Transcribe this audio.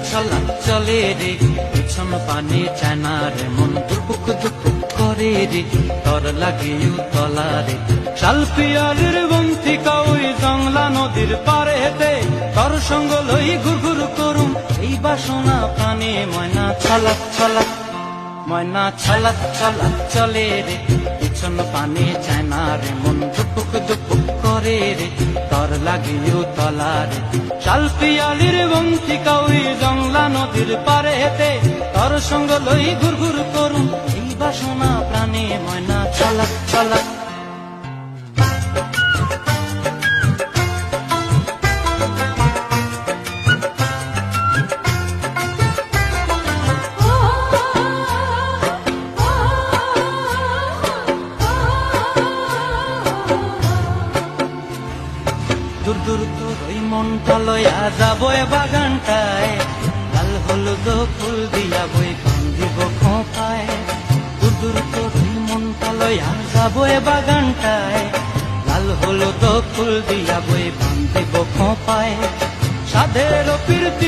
ছলা চলে রে, পিছন পানে চায়না রে, মন দুপুক দুপুক করে রে, তর লাগে উতলা রে। শালপিয়ালির বন্তিকা ওই জংলা নদীর পারে হেতে, তর সঙ্গ লই ঘুরঘুর করুম এই বাসনা প্রাণে। ময়না ছলা ছলা, ময়না ছলা ছলা চলে রে, পিছন পানে চায়না রে, মন দুপুক দুপুক করে রে, তর লাগে উতলা রে। শালপিয়ালির বন্তিকা ওই জংলা নদীর পারে হেতে, তর সঙ্গ লই ঘুরঘুর করুম এই বাসনা প্রাণে। ময়না ছলা ছলা। দূর দূর তোর ওই মনটা লয়া যাবো এ বাগানটায়, লাল হলুদ ফুল দিয়া বই বান্ধিব খোঁপায়। দূর দূর তোর ওই মনটা লয়া যাবো এ বাগানটায়, লাল হলুদ ফুল দিয়া বই বান্ধিব খোঁপায়। সাধের প্রীতি